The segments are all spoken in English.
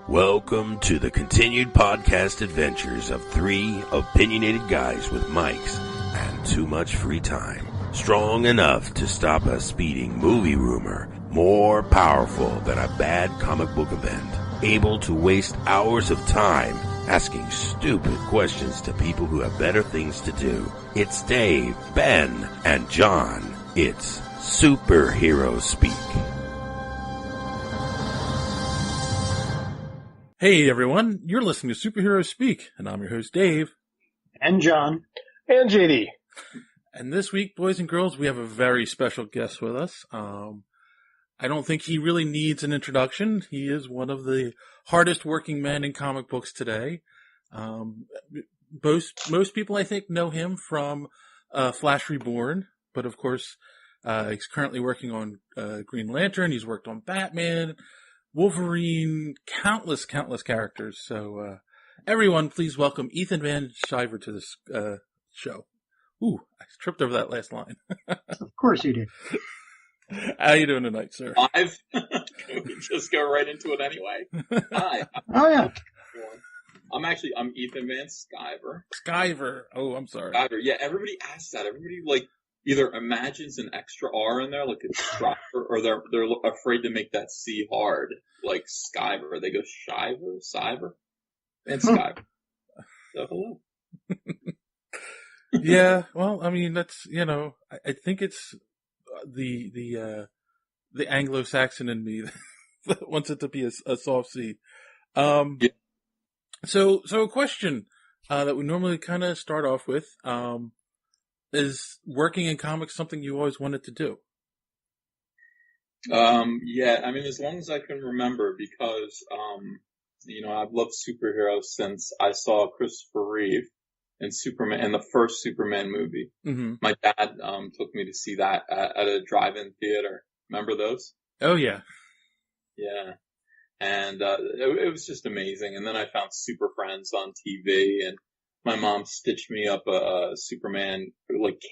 Welcome to the continued podcast adventures of three opinionated guys with mics and too much free time. Strong enough to stop a speeding movie rumor, more powerful than a bad comic book event, able to waste hours of time asking stupid questions to people who have better things to do. It's Dave, Ben, and John. It's Superhero Speak. Hey everyone, you're listening to Superhero Speak, and I'm your host Dave. And John. And JD. And this week, boys and girls, we have a very special guest with us. I don't think he really needs an introduction. He is one of the hardest working men in comic books today. Most people, I think, know him from Flash Reborn, but of course, he's currently working on Green Lantern. He's worked on Batman, Wolverine, countless characters. So, everyone, please welcome Ethan Van Sciver to this show. Ooh, I tripped over that last line. Of course you did. How you doing tonight, sir? Live? Can we just go right into it anyway? Hi. Oh, yeah. I'm Ethan Van Sciver. Sciver. Oh, I'm sorry. Sciver. Yeah, everybody asks that. Everybody, either imagines an extra R in there, like a Sciver, or they're afraid to make that C hard, like Sciver. They go Sciver, and Sciver. So, hello. Yeah, well, I mean, that's, I think it's the Anglo-Saxon in me that wants it to be a soft C. Yeah. So a question that we normally kind of start off with is working in comics something you always wanted to do? Yeah, I mean, as long as I can remember, because I've loved superheroes since I saw Christopher Reeve in Superman, in the first Superman movie. Mm-hmm. My dad took me to see that at a drive-in theater. Remember those? Oh yeah, yeah. And it was just amazing. And then I found Super Friends on TV, and my mom stitched me up a Superman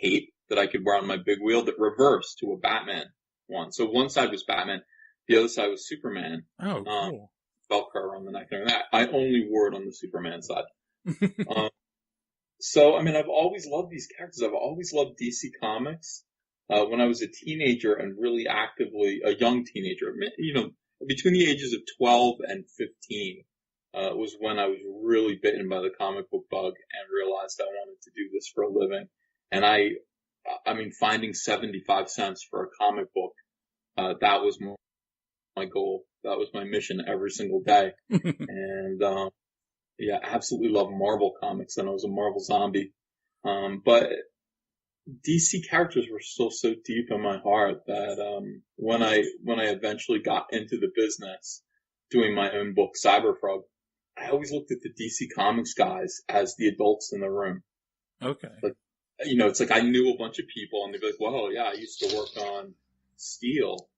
cape that I could wear on my big wheel that reversed to a Batman one. So one side was Batman, the other side was Superman. Oh, cool. Velcro around the neck and everything. I only wore it on the Superman side. So, I mean, I've always loved these characters. I've always loved DC Comics. When I was a teenager and really actively, a young teenager, between the ages of 12 and 15, was when I was really bitten by the comic book bug and realized I wanted to do this for a living. And I mean, finding 75 cents for a comic book, that was my goal. That was my mission every single day. And, yeah, absolutely love Marvel comics, and I was a Marvel zombie. But DC characters were still so deep in my heart that when I eventually got into the business, doing my own book, Cyberfrog, I always looked at the DC Comics guys as the adults in the room. Okay. It's like I knew a bunch of people, and they'd be like, "Well, yeah, I used to work on Steel,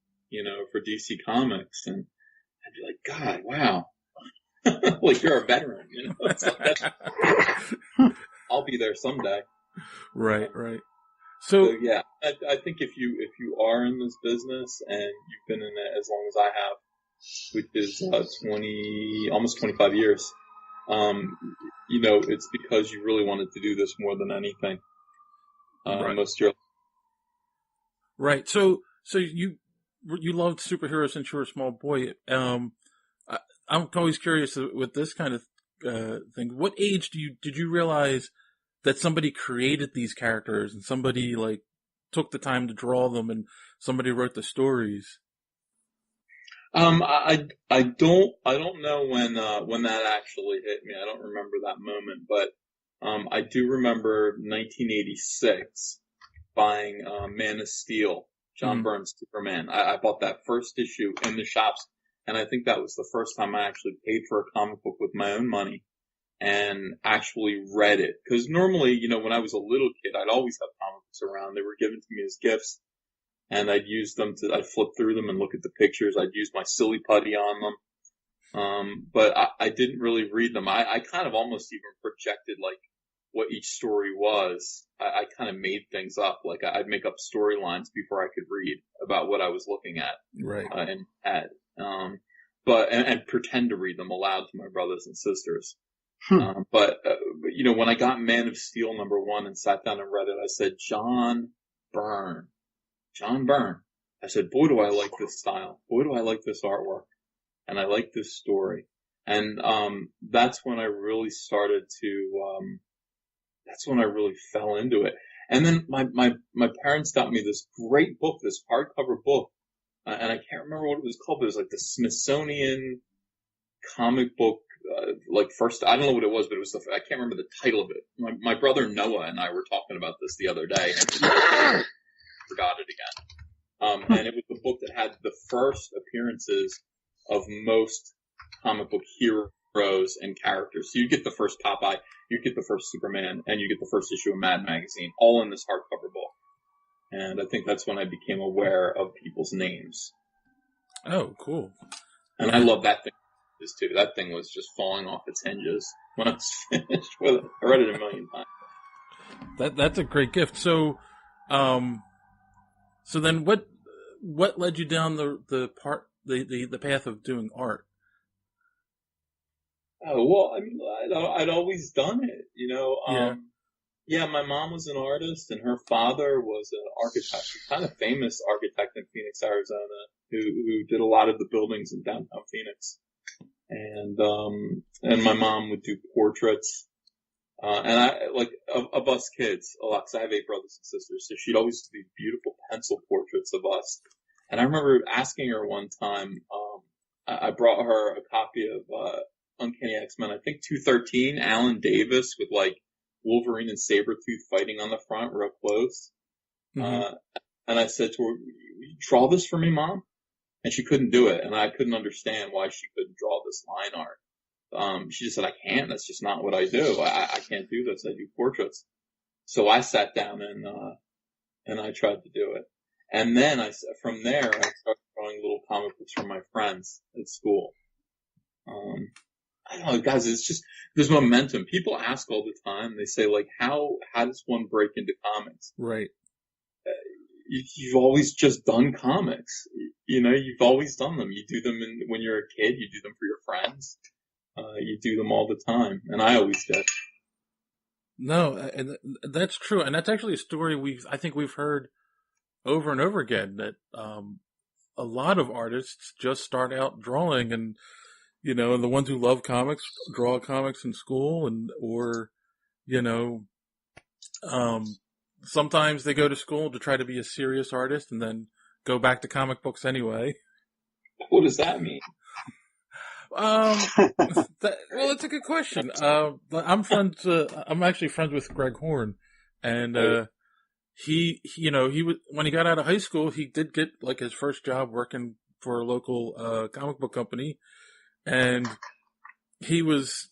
for DC Comics," and I'd be like, "God, wow." Like you're a veteran, I'll be there someday. Right. So yeah, I think if you are in this business and you've been in it as long as I have, which is almost 25 years, it's because you really wanted to do this more than anything. Right. Most of your right. So you loved superheroes since you were a small boy. I'm always curious with this kind of thing. What age did you realize that somebody created these characters and somebody took the time to draw them and somebody wrote the stories? I don't know when that actually hit me. I don't remember that moment, but I do remember 1986 buying Man of Steel, John Byrne's Superman. I bought that first issue in the shops. And I think that was the first time I actually paid for a comic book with my own money and actually read it. Because normally, when I was a little kid, I'd always have comic books around. They were given to me as gifts, and I'd use them I'd flip through them and look at the pictures. I'd use my silly putty on them. But I didn't really read them. I kind of almost even projected what each story was. I kind of made things up. I'd make up storylines before I could read about what I was looking at. Right. and pretend to read them aloud to my brothers and sisters. Hmm. But when I got Man of Steel #1 and sat down and read it, I said, John Byrne. I said, boy, do I like this style. Boy, do I like this artwork. And I like this story. And that's when I really started to, that's when I really fell into it. And then my parents got me this great book, this hardcover book, and I can't remember what it was called, but it was like the Smithsonian comic book, first, I don't know what it was, but it was, I can't remember the title of it. My brother Noah and I were talking about this the other day, and I forgot it again. And it was the book that had the first appearances of most comic book heroes and characters. So you get the first Popeye, you get the first Superman, and you get the first issue of Mad Magazine, all in this hardcover book. And I think that's when I became aware of people's names. Oh, cool. And I love that thing too. That thing was just falling off its hinges when I was finished with it. I read it a million times. That's a great gift. So, so then what led you down the path of doing art? Oh, well, I mean, I'd always done it, Yeah. Yeah, my mom was an artist and her father was an architect, a kind of famous architect in Phoenix, Arizona, who did a lot of the buildings in downtown Phoenix. And my mom would do portraits, and of us kids a lot, 'cause I have 8 brothers and sisters, so she'd always do these beautiful pencil portraits of us. And I remember asking her one time, I brought her a copy of, Uncanny X-Men, I think 213, Alan Davis with Wolverine and Sabretooth fighting on the front real close. Mm-hmm. And I said to her, "You draw this for me, Mom?" And she couldn't do it, and I couldn't understand why she couldn't draw this line art. She just said, "I can't. That's just not what I do. I can't do this. I do portraits." So I sat down and I tried to do it. And then from there, I started drawing little comic books for my friends at school. I don't know, guys, it's just, there's momentum. People ask all the time, they say, how does one break into comics? Right. You've always just done comics. You've always done them. You do them when you're a kid, you do them for your friends. You do them all the time. And I always did. No, and that's true. And that's actually a story I think we've heard over and over again, that a lot of artists just start out drawing, and and the ones who love comics draw comics in school, or sometimes they go to school to try to be a serious artist and then go back to comic books anyway. What does that mean? Well, it's a good question. I'm actually friends with Greg Horn, and he was, when he got out of high school, he did get his first job working for a local comic book company. And he was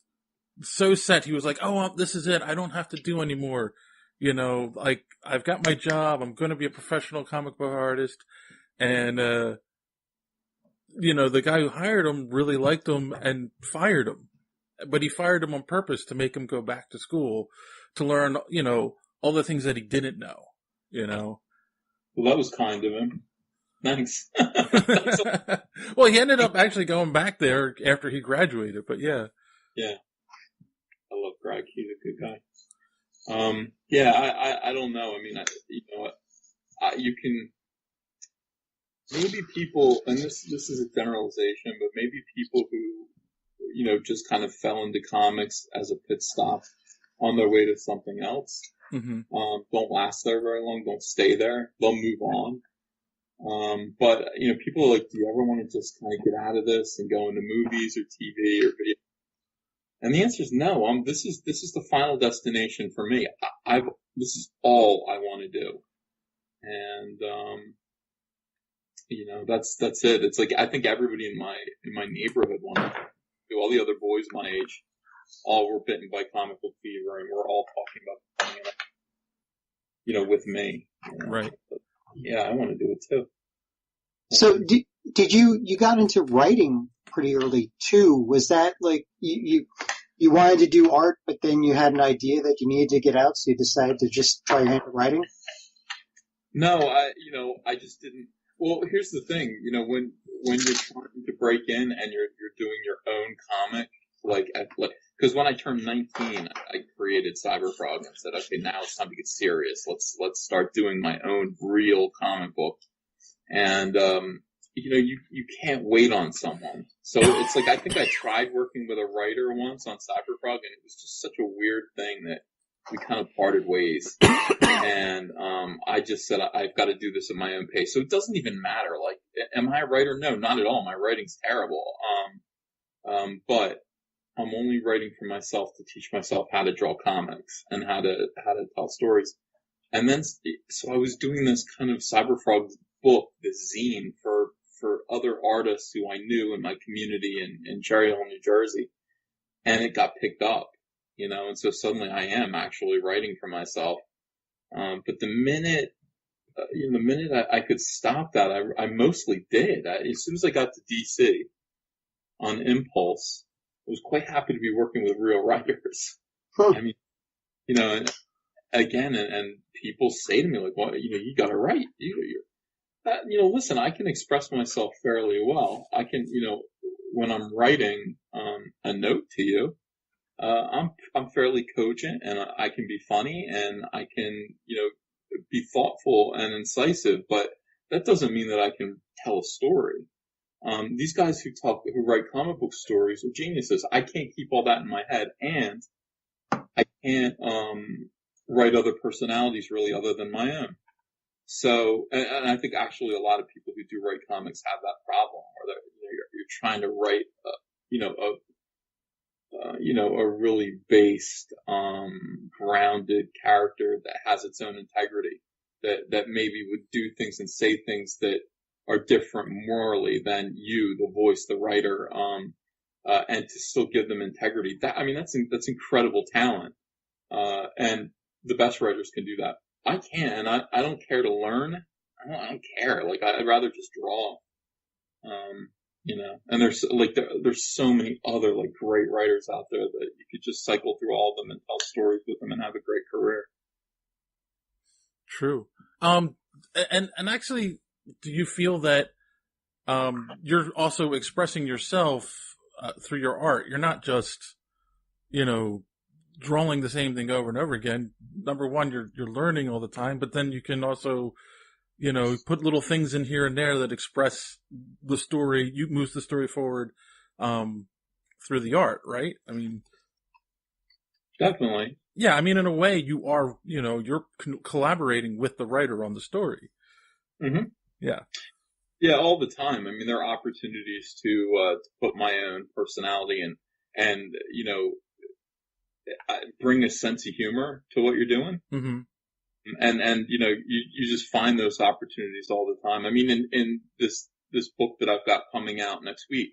so set. He was like, "Oh, this is it. I don't have to do anymore. I've got my job. I'm going to be a professional comic book artist." And, the guy who hired him really liked him and fired him. But he fired him on purpose to make him go back to school to learn, all the things that he didn't know, Well, that was kind of him. Thanks. Well, he ended up actually going back there after he graduated, but yeah. Yeah. I love Greg. He's a good guy. Yeah, I don't know. I mean, you can, maybe people, and this is a generalization, but maybe people who, just kind of fell into comics as a pit stop on their way to something else, mm-hmm. Don't last there very long, don't stay there, they'll move on. But, people are like, "Do you ever want to just kind of get out of this and go into movies or TV or video?" And the answer is no. This is the final destination for me. This is all I want to do. And, that's it. It's I think everybody in my neighborhood wanted to do. All the other boys my age, all were bitten by comic book fever, and we're all talking about doing it, with me. Right. But, yeah, I want to do it too. So did you got into writing pretty early too? Was that you wanted to do art, but then you had an idea that you needed to get out, so you decided to just try your hand at writing? No, I just didn't. Well, here's the thing, when you're trying to break in and you're doing your own comic, because when I turned 19, I created Cyberfrog and said, okay, now it's time to get serious. Let's start doing my own real comic book. And, you can't wait on someone. So it's like, I think I tried working with a writer once on Cyberfrog, and it was just such a weird thing that we kind of parted ways. And, I just said, I've got to do this at my own pace. So it doesn't even matter. Like, am I a writer? No, not at all. My writing's terrible. But I'm only writing for myself to teach myself how to draw comics and how to tell stories. And then, so I was doing this kind of Cyberfrog book, this zine for other artists who I knew in my community in Cherry Hill, New Jersey. And it got picked up, and so suddenly I am actually writing for myself. But the minute I could stop that, I mostly did. As soon as I got to DC on impulse, I was quite happy to be working with real writers. I mean, and again, and people say to me like, well, you got to write. Listen, I can express myself fairly well. I can, when I'm writing a note to you, I'm fairly cogent, and I can be funny, and I can, be thoughtful and incisive, but that doesn't mean that I can tell a story. These guys who write comic book stories are geniuses. I can't keep all that in my head, and I can't write other personalities really other than my own. So, and I think actually a lot of people who do write comics have that problem, where you're trying to write, a really based, grounded character that has its own integrity, that maybe would do things and say things that are different morally than you, the voice, the writer, and to still give them integrity. That's incredible talent. And the best writers can do that. I can't, and I don't care to learn. I don't care. Like, I'd rather just draw. And there's so many other like great writers out there that you could just cycle through all of them and tell stories with them and have a great career. True. And actually, do you feel that you're also expressing yourself through your art? You're not just, drawing the same thing over and over again. Number one, you're learning all the time, but then you can also, put little things in here and there that express the story. You move the story forward through the art, right? I mean, definitely. Yeah, I mean, in a way, you are, you're collaborating with the writer on the story. Mm-hmm. Yeah. Yeah, all the time. I mean, there are opportunities to put my own personality and bring a sense of humor to what you're doing. Mm-hmm. And you just find those opportunities all the time. I mean, in this book that I've got coming out next week,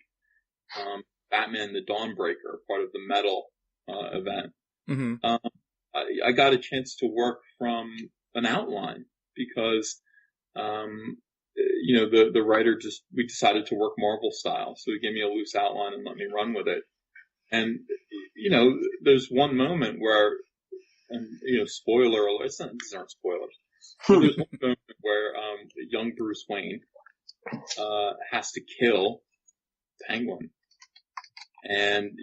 Batman the Dawnbreaker, part of the Metal event. Mm-hmm. I got a chance to work from an outline because, the writer we decided to work Marvel style. So he gave me a loose outline and let me run with it. And, there's one moment where, and, spoiler alert, these aren't spoilers. So there's one moment where, young Bruce Wayne, has to kill Penguin. And,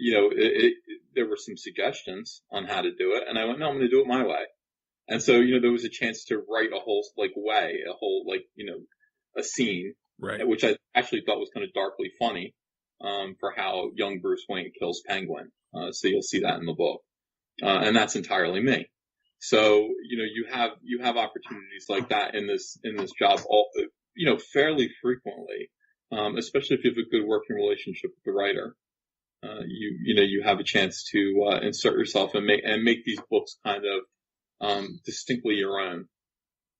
there were some suggestions on how to do it. And I went, no, I'm going to do it my way. And so, there was a chance to write a whole, a scene. Right. Which I actually thought was kind of darkly funny, for how young Bruce Wayne kills Penguin. So you'll see that in the book. And that's entirely me. So, you have opportunities like that in this job, fairly frequently, especially if you have a good working relationship with the writer. You have a chance to, insert yourself and make these books kind of, distinctly your own.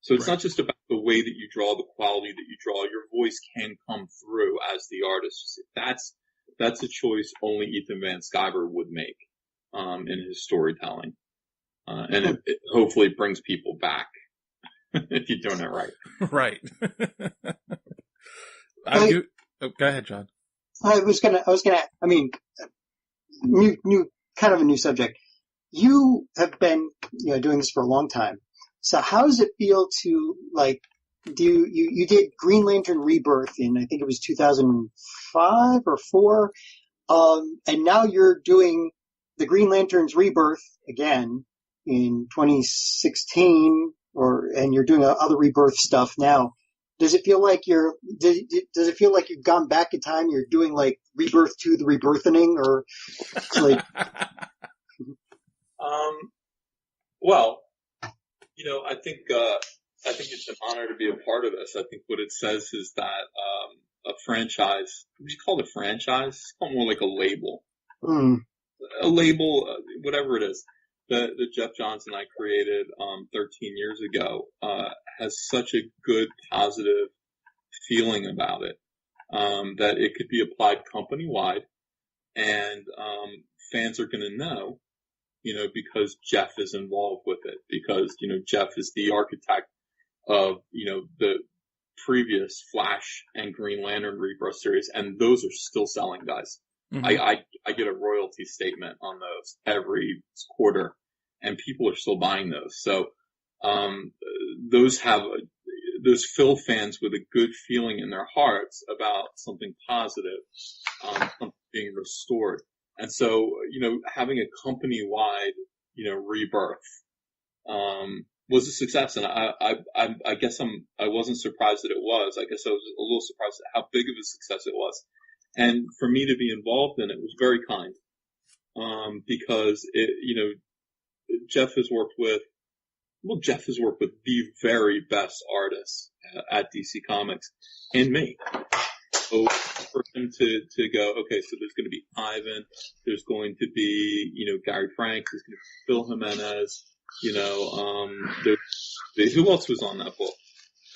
So it's not just about the way that you draw, the quality that you draw. Your voice can come through as the artist. That's a choice only Ethan Van Sciver would make, in his storytelling. And it hopefully brings people back if you're doing it right. Right. Go ahead, John. I was gonna, I mean, new, kind of a new subject. You have been, doing this for a long time. So how does it feel to, you did Green Lantern Rebirth in, I think it was 2005 or 4. And now you're doing the Green Lantern's Rebirth again in 2016, and you're doing other Rebirth stuff now. Does it feel like does it feel like you've gone back in time? You're doing like Rebirth 2, the Rebirthening, or like? Well, I think it's an honor to be a part of this. I think what it says is that a franchise, would you call it a franchise? It's called more like a label. A label, whatever it is, that Jeff Johns and I created 13 years ago, has such a good, positive feeling about it, that it could be applied company-wide, and fans are going to know, because Jeff is involved with it, because, Jeff is the architect of, the previous Flash and Green Lantern Rebirth series, and those are still selling, guys. Mm-hmm. I get a royalty statement on those every quarter, and people are still buying those. So, those Phil fans with a good feeling in their hearts about something positive, something being restored. And so, having a company-wide, rebirth, was a success. And I guess I wasn't surprised that it was. I guess I was a little surprised at how big of a success it was. And for me to be involved in it was very kind. Because Jeff has worked with the very best artists at DC Comics, and me. So for him to go, okay, so there's going to be Ivan, there's going to be, Gary Frank, there's going to be Phil Jimenez, who else was on that book?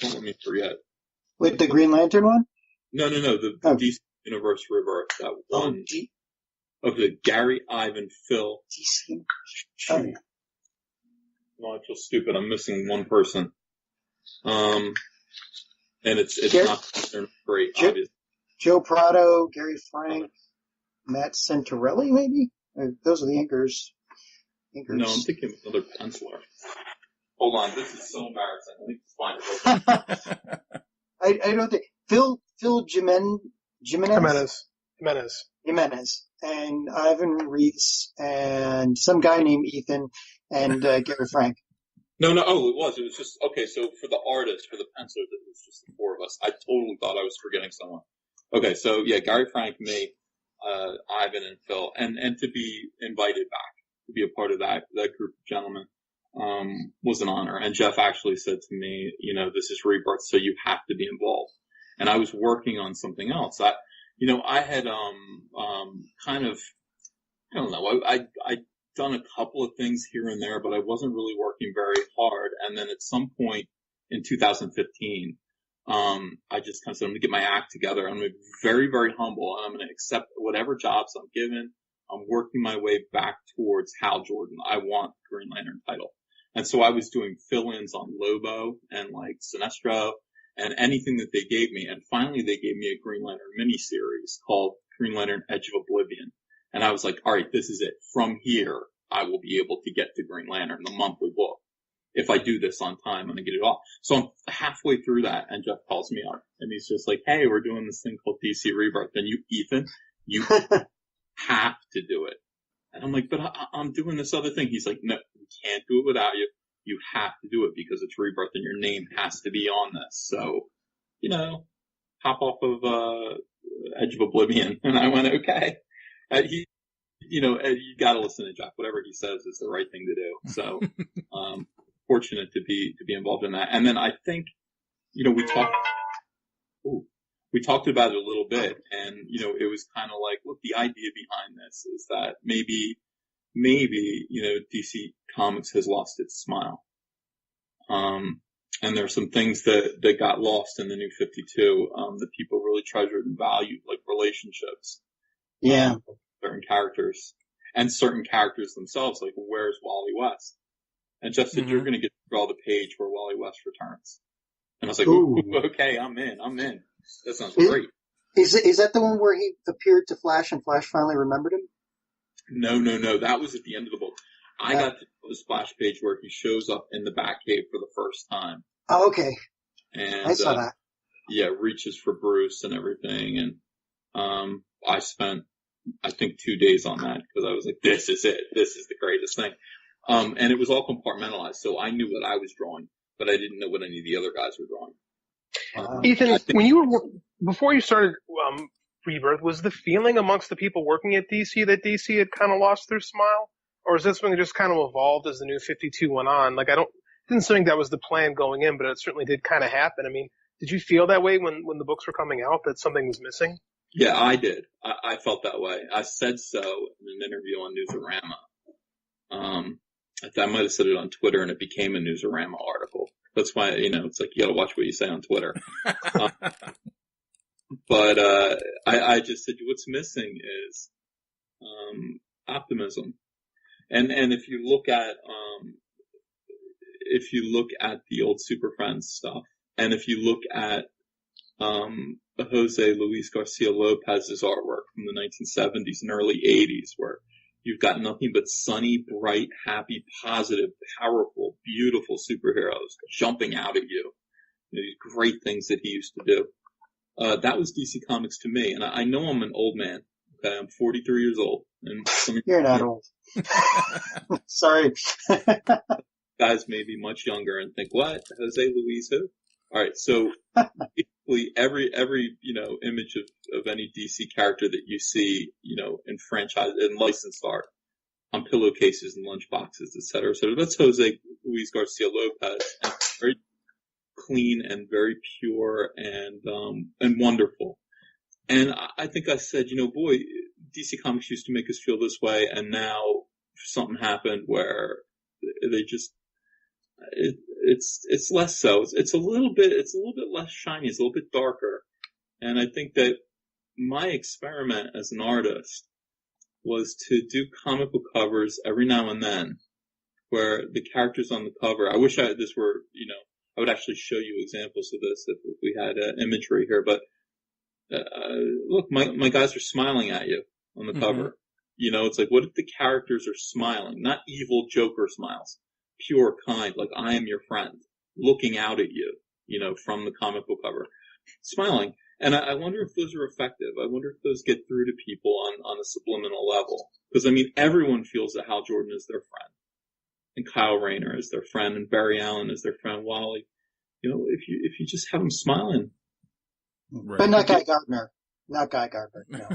Don't let me forget. With the Green Lantern one? No, the DC Universe Rebirth, that one. Okay, Gary, Ivan, Phil. DC. No, I feel stupid. I'm missing one person. And it's not great, obviously. Joe Prado, Gary Frank, Matt Santorelli, maybe? Those are the anchors. No, I'm thinking of another penciler. Hold on, this is so embarrassing. Let me find it. I don't think Phil Jimenez, and Ivan Reitz, and some guy named Ethan, and Gary Frank. No. Oh, it was just okay. So for the artist, for the penciler, it was just the four of us. I totally thought I was forgetting someone. Okay, so yeah, Gary Frank, me, Ivan, and Phil, and to be invited back to be a part of that group of gentlemen was an honor. And Jeff actually said to me, this is Rebirth, so you have to be involved. And I was working on something else. I had kind of, I don't know, I'd done a couple of things here and there, but I wasn't really working very hard. And then at some point in 2015, I just kind of said, I'm going to get my act together. I'm going to be very, very humble, and I'm going to accept whatever jobs I'm given. I'm working my way back towards Hal Jordan. I want the Green Lantern title. And so I was doing fill-ins on Lobo and like Sinestro and anything that they gave me. And finally they gave me a Green Lantern miniseries called Green Lantern Edge of Oblivion. And I was like, all right, this is it. From here, I will be able to get to Green Lantern, the monthly book. If I do this on time, I'm going to get it off. So I'm halfway through that, and Jeff calls me up, and he's just like, hey, we're doing this thing called DC Rebirth. And Ethan, you have to do it. And I'm like, but I'm doing this other thing. He's like, no, we can't do it without you. You have to do it because it's Rebirth, and your name has to be on this. So, hop off of Edge of Oblivion. And I went, okay. You got to listen to Jeff. Whatever he says is the right thing to do. So, fortunate to be involved in that. And then I think, we talked about it a little bit, and, it was kind of like, look, the idea behind this is that maybe, DC Comics has lost its smile. And there's some things that got lost in the New 52, that people really treasured and valued, like relationships. Yeah. Certain characters and certain characters themselves, like where's Wally West? And Jeff said, you're going to get to draw the page where Wally West returns. And I was like, ooh, okay, I'm in. That sounds great. Is that the one where he appeared to Flash and Flash finally remembered him? No. That was at the end of the book. I got to the splash page where he shows up in the Batcave for the first time. Oh, okay. and I saw that. reaches for Bruce and everything. And I spent, I think, 2 days on that because I was like, this is it. This is the greatest thing. And it was all compartmentalized, so I knew what I was drawing, but I didn't know what any of the other guys were drawing. Ethan, when you were before you started Rebirth, was the feeling amongst the people working at DC that DC had kind of lost their smile, or is this something that just kind of evolved as the New 52 went on? Like, didn't think that was the plan going in, but it certainly did kind of happen. I mean, did you feel that way when the books were coming out, that something was missing? Yeah, I did. I felt that way. I said so in an interview on Newsarama. I might have said it on Twitter, and it became a Newsarama article. That's why, it's like you got to watch what you say on Twitter. But I just said what's missing is optimism, and if you look at the old Super Friends stuff, and if you look at Jose Luis Garcia Lopez's artwork from the 1970s and early 80s, where you've got nothing but sunny, bright, happy, positive, powerful, beautiful superheroes jumping out at you. These great things that he used to do. That was DC Comics to me. And I know I'm an old man. Okay, I'm 43 years old. And You're not old. Sorry. Guys may be much younger and think, what? Jose Luis who? All right, so basically every image of any DC character that you see, in franchise and licensed art on pillowcases and lunchboxes, et cetera, et cetera. That's Jose Luis Garcia Lopez, and very clean and very pure and wonderful. And I think I said, boy, DC Comics used to make us feel this way, and now something happened where they just. It's less so. It's a little bit less shiny. It's a little bit darker. And I think that my experiment as an artist was to do comic book covers every now and then where the characters on the cover, I wish I would actually show you examples of this if we had imagery here, but look, my guys are smiling at you on the cover. It's like, what if the characters are smiling? Not evil Joker smiles. Pure, kind, like I am your friend, looking out at you, from the comic book cover, smiling. And I wonder if those are effective. I wonder if those get through to people on a subliminal level. Because, everyone feels that Hal Jordan is their friend, and Kyle Rayner is their friend, and Barry Allen is their friend, Wally. If you just have them smiling. Right. But not Guy Gardner. Not Guy Gardner, no.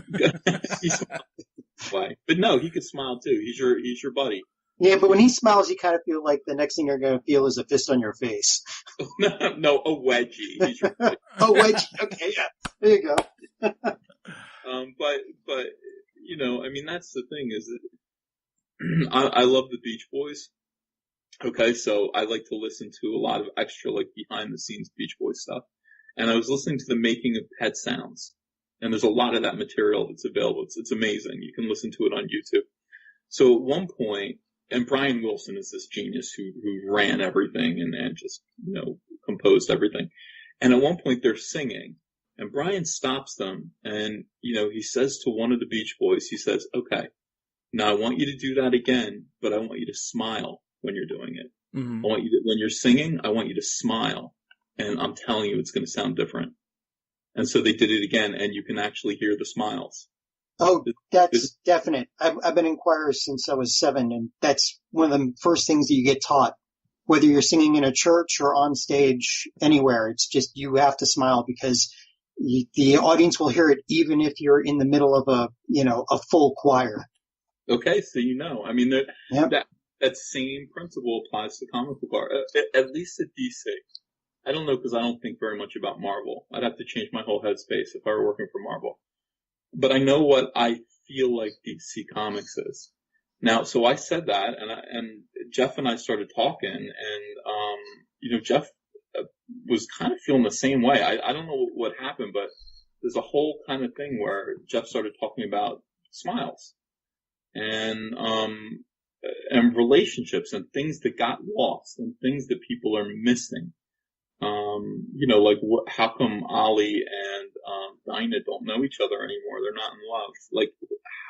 Why? But no, he could smile too. He's your buddy. Yeah, but when he smiles, you kind of feel like the next thing you're going to feel is a fist on your face. No, a wedgie. A wedgie. Okay, yeah. There you go. But that's the thing is that I love the Beach Boys. Okay, so I like to listen to a lot of extra, like, behind the scenes Beach Boys stuff. And I was listening to the making of Pet Sounds. And there's a lot of that material that's available. It's amazing. You can listen to it on YouTube. So at one point, and Brian Wilson is this genius who ran everything and just, composed everything. And at one point they're singing and Brian stops them and, he says to one of the Beach Boys, he says, okay, now I want you to do that again, but I want you to smile when you're doing it. Mm-hmm. I want you to, when you're singing, I want you to smile. And I'm telling you, it's going to sound different. And so they did it again and you can actually hear the smiles. Oh, that's definite. I've been in choir since I was 7, and that's one of the first things that you get taught. Whether you're singing in a church or on stage, anywhere, it's just you have to smile because the audience will hear it even if you're in the middle of a full choir. Okay, so that same principle applies to comic book art, at least at DC. I don't know because I don't think very much about Marvel. I'd have to change my whole headspace if I were working for Marvel. But I know what I feel like DC Comics is. Now, so I said that, and Jeff and I started talking, and Jeff was kind of feeling the same way. I don't know what happened, but there's a whole kind of thing where Jeff started talking about smiles and relationships and things that got lost and things that people are missing. How come Ollie and Dinah don't know each other anymore? They're not in love. Like,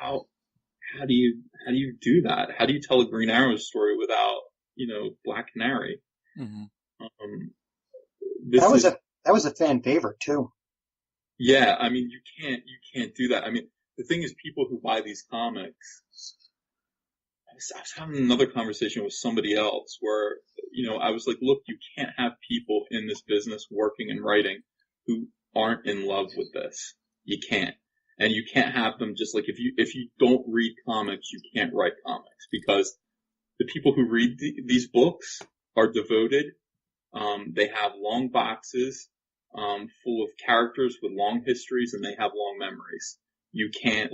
how do you do that? How do you tell a Green Arrow story without, Black Canary? Mm-hmm. That was a fan favorite too. Yeah, I mean, you can't do that. I mean, the thing is, people who buy these comics, I was having another conversation with somebody else where, I was like, look, you can't have people in this business working and writing who aren't in love with this. You can't. And you can't have them just like, if you don't read comics, you can't write comics, because the people who read these books are devoted. They have long boxes, full of characters with long histories, and they have long memories. You can't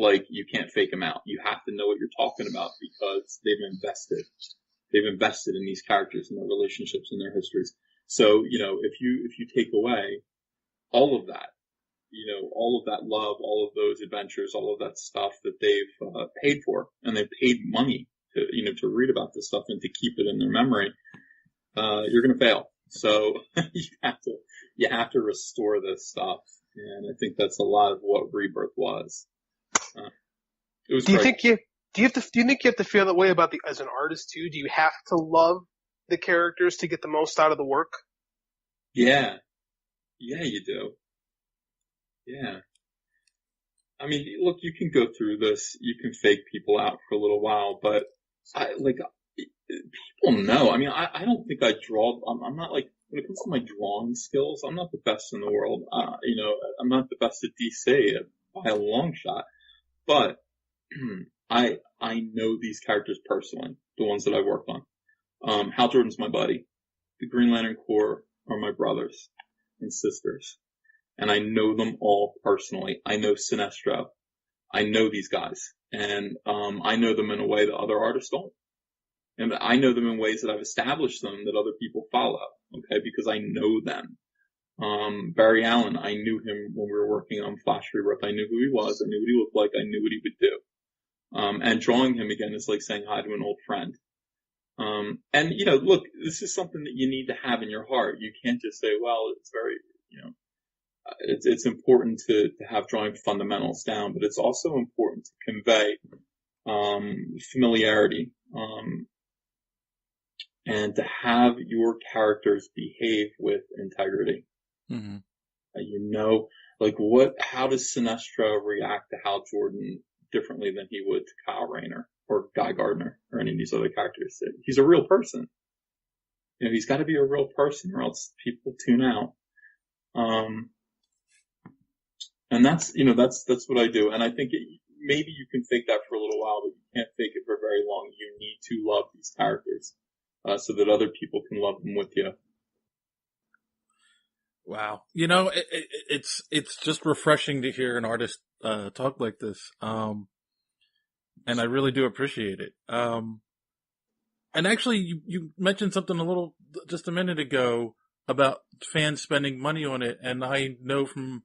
fake them out. You have to know what you're talking about, because they've invested in these characters and their relationships and their histories. So, if you take away all of that, all of that love, all of those adventures, all of that stuff that they've paid for, and they've paid money to read about this stuff and to keep it in their memory, you're going to fail. So you have to restore this stuff. And I think that's a lot of what Rebirth was. It was great. Do you think you have to feel that way about as an artist too? Do you have to love the characters to get the most out of the work? Yeah. Yeah, you do. Yeah. I mean, look, you can go through this, you can fake people out for a little while, but people know. I mean, I don't think I draw. I'm not like, when it comes to my drawing skills, I'm not the best in the world. I'm not the best at DC by a long shot, but I know these characters personally, the ones that I worked on. Hal Jordan's my buddy. The Green Lantern Corps are my brothers and sisters, and I know them all personally. I know Sinestro. I know these guys, and I know them in a way that other artists don't. And I know them in ways that I've established them that other people follow, okay, because I know them. Barry Allen, I knew him when we were working on Flash Rebirth. I knew who he was. I knew what he looked like. I knew what he would do. And drawing him again is like saying hi to an old friend. And look, this is something that you need to have in your heart. You can't just say, well, it's very, it's important to have drawing fundamentals down, but it's also important to convey, familiarity, and to have your characters behave with integrity. Mm-hmm. How does Sinestro react to Hal Jordan differently than he would to Kyle Rayner or Guy Gardner or any of these other characters? He's a real person. He's got to be a real person, or else people tune out. And that's what I do. And I think maybe you can fake that for a little while, but you can't fake it for very long. You need to love these characters, so that other people can love them with you. Wow. It's just refreshing to hear an artist, talk like this. And I really do appreciate it. And actually you mentioned something just a minute ago about fans spending money on it. And I know from,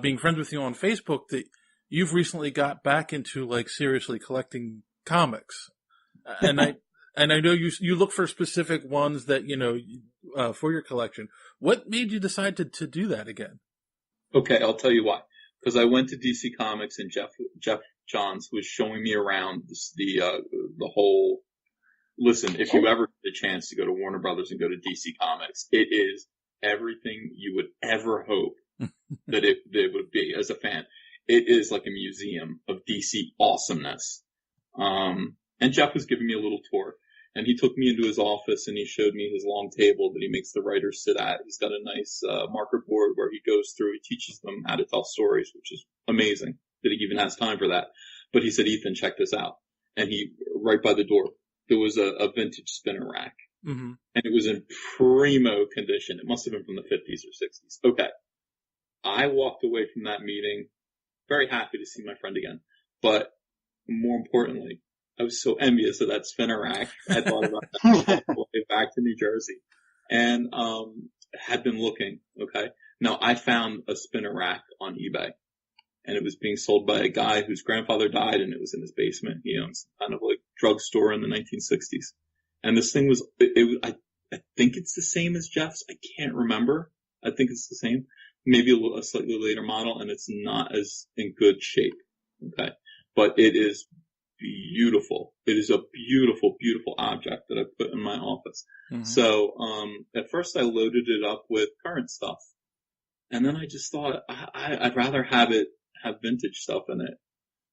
being friends with you on Facebook that you've recently got back into seriously collecting comics. And I know you look for specific ones that, for your collection. What made you decide to do that again? Okay, I'll tell you why. Because I went to DC Comics and Jeff Johns was showing me around the whole. Listen, if you ever get a chance to go to Warner Brothers and go to DC Comics, it is everything you would ever hope that it would be as a fan. It is like a museum of DC awesomeness. And Jeff was giving me a little tour. And he took me into his office and he showed me his long table that he makes the writers sit at. He's got a nice marker board where he goes through, he teaches them how to tell stories, which is amazing that he even has time for that. But he said, Ethan, check this out. And right by the door, there was a vintage spinner rack. Mm-hmm. And it was in primo condition. It must have been from the 50s or 60s. Okay. I walked away from that meeting very happy to see my friend again. But more importantly, I was so envious of that spinner rack. I thought about that all the way back to New Jersey and had been looking. Okay. Now I found a spinner rack on eBay and it was being sold by a guy whose grandfather died and it was in his basement. He owns kind of like drugstore in the 1960s. And this thing was, I think it's the same as Jeff's. I can't remember. I think it's the same. Maybe a slightly later model and it's not as in good shape. Okay. But it is beautiful. It is a beautiful, beautiful object that I put in my office. Mm-hmm. So, at first I loaded it up with current stuff And then I just thought I'd rather have vintage stuff in it.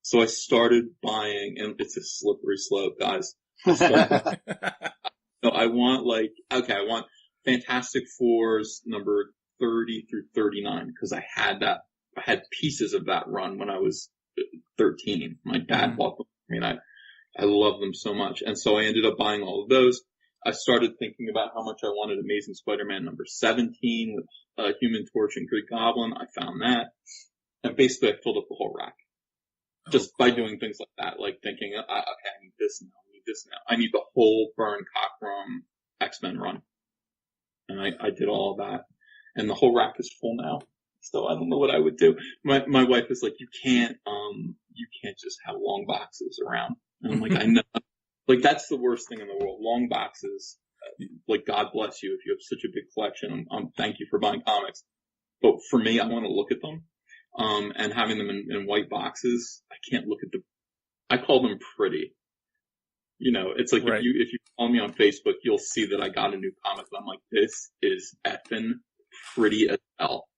So I started buying, and it's a slippery slope, guys. So I want Fantastic Fours number 30 through 39 because I had pieces of that run when I was 13. My dad bought them. I mean, I love them so much. And so I ended up buying all of those. I started thinking about how much I wanted Amazing Spider-Man number 17 with Human Torch and Green Goblin. I found that. And basically I filled up the whole rack. Just by doing things like that, like thinking, okay, I need this now, I need this now. I need the whole Byrne Cockrum X-Men run. And I did all of that. And the whole rack is full now. So I don't know what I would do. My wife is like, you can't just have long boxes around. And I'm like, I know. Like, that's the worst thing in the world. Long boxes. Like, God bless you if you have such a big collection. Thank you for buying comics. But for me, I want to look at them. And having them in white boxes, I can't look at I call them pretty. You know, it's like right. if you follow me on Facebook, you'll see that I got a new comic and I'm like, this is effing pretty as hell.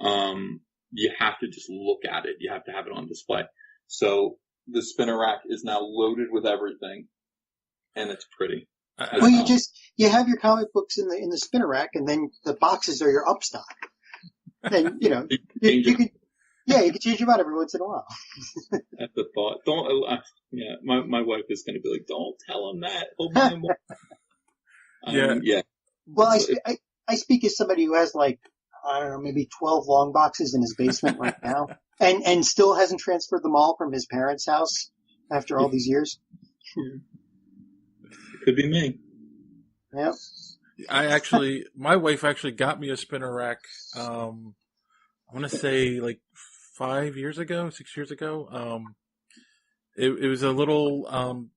You have to just look at it. You have to have it on display. So the spinner rack is now loaded with everything and it's pretty. Well, you have your comic books in the spinner rack and then the boxes are your upstock. And, you know, you can, you can change them out every once in a while. That's the thought. My wife is going to be like, don't tell him that. He'll buy more. Yeah. Well, I speak as somebody who has like, I don't know, maybe 12 long boxes in his basement right now and still hasn't transferred them all from his parents' house after all these years. It could be me. Yep. My wife actually got me a spinner rack, I want to say like 6 years ago. It was a little,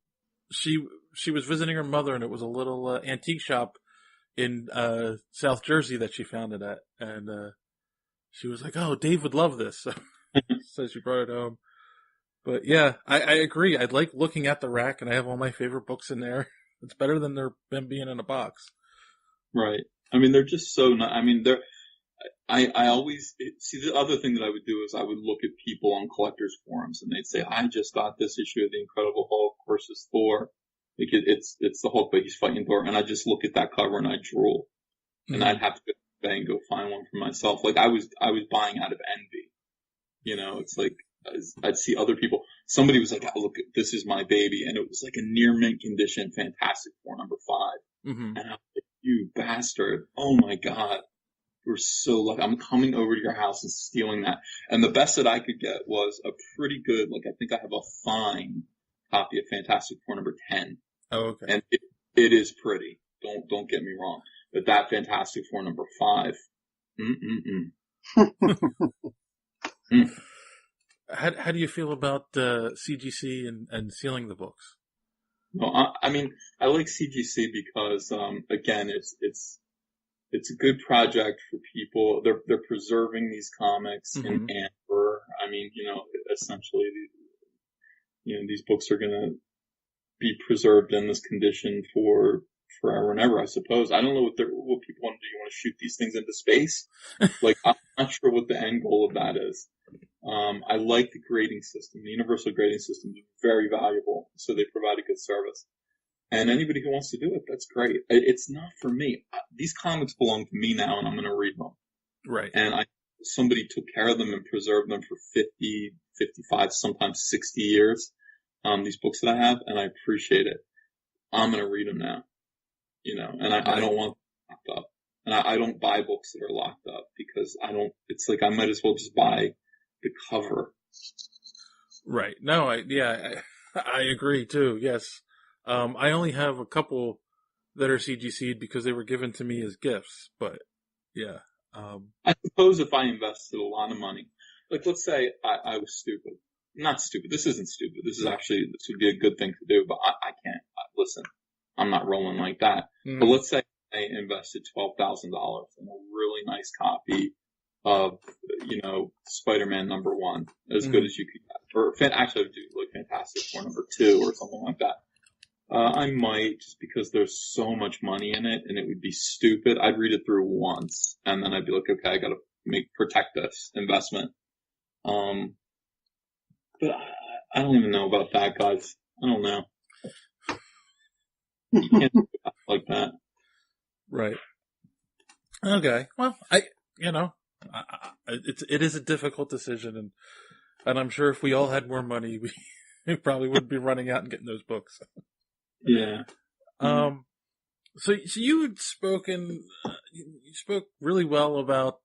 she was visiting her mother and it was a little antique shop in South Jersey that she found it at. And she was like, oh, Dave would love this. So she brought it home. But yeah, I agree. I like looking at the rack and I have all my favorite books in there. It's better than them being in a box. Right. I mean, they're just so not, I mean, I always see the other thing that I would do is I would look at people on collectors forums and they'd say, I just got this issue of the Incredible Hulk versus Thor. Like it's the Hulk, but he's fighting Thor. And I just look at that cover and I drool. And I'd have to go to eBay and go find one for myself. Like I was buying out of envy. You know, it's like, I'd see other people. Somebody was like, oh, look, this is my baby. And it was like a near mint condition Fantastic Four number 5. Mm-hmm. And I was like, you bastard. Oh my God. We're so lucky. I'm coming over to your house and stealing that. And the best that I could get was a pretty good, like I think I have a fine copy of Fantastic Four number 10. Oh, okay. And it is pretty. Don't get me wrong. But that Fantastic Four number 5. How do you feel about CGC and sealing the books? No, I mean, I like CGC because, again, it's a good project for people. They're preserving these comics in amber. I mean, you know, essentially, you know, these books are going to be preserved in this condition for forever and ever, I suppose. I don't know what people want to do. You want to shoot these things into space? Like, I'm not sure what the end goal of that is. I like the grading system. The universal grading system is very valuable, so they provide a good service. And anybody who wants to do it, that's great. It's not for me. These comics belong to me now, and I'm going to read them. Right. And somebody took care of them and preserved them for 50, 55, sometimes 60 years. These books that I have, and I appreciate it. I'm going to read them now. You know, and I don't want them locked up. And I don't buy books that are locked up because it's like I might as well just buy the cover. Right. No, I agree too. Yes. I only have a couple that are CGC'd because they were given to me as gifts, but yeah. I suppose if I invested a lot of money, like let's say I was stupid. Not stupid. This isn't stupid. This would be a good thing to do, but I can't. Listen, I'm not rolling like that. But let's say I invested $12,000 in a really nice copy of, you know, Spider-Man number 1, as good as you could get. Or actually I would do like Fantastic Four number 2 or something like that. I might, just because there's so much money in it and it would be stupid. I'd read it through once and then I'd be like, okay, I gotta protect this investment. But I don't even know about that, guys. I don't know. You can't do it like that. Right. Okay. Well, it is a difficult decision, and I'm sure if we all had more money, we probably wouldn't be running out and getting those books. Yeah. So you had spoken, you spoke really well about,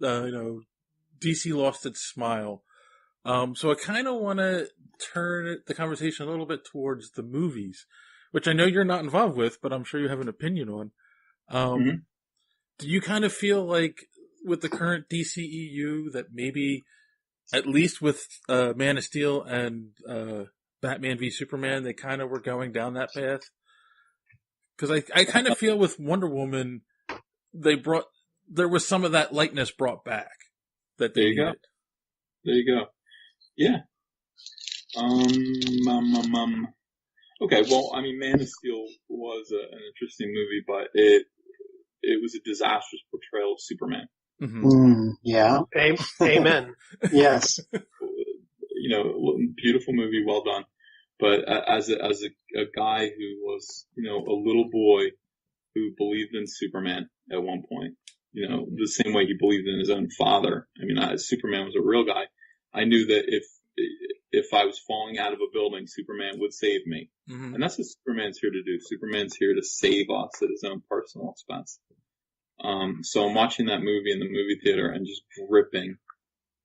DC lost its smile. So I kind of want to turn the conversation a little bit towards the movies, which I know you're not involved with, but I'm sure you have an opinion on. Do you kind of feel like with the current DCEU that maybe, at least with Man of Steel and Batman v Superman, they kind of were going down that path? Because I kind of feel with Wonder Woman, there was some of that lightness brought back that they needed. There you go. Yeah. Okay, well, I mean, Man of Steel was an interesting movie, but it was a disastrous portrayal of Superman. Yeah. Amen. Yes. Beautiful movie, well done. But as a guy who was, a little boy who believed in Superman at one point, the same way he believed in his own father. I mean, Superman was a real guy. I knew that if I was falling out of a building, Superman would save me. Mm-hmm. And that's what Superman's here to do. Superman's here to save us at his own personal expense. So I'm watching that movie in the movie theater and just gripping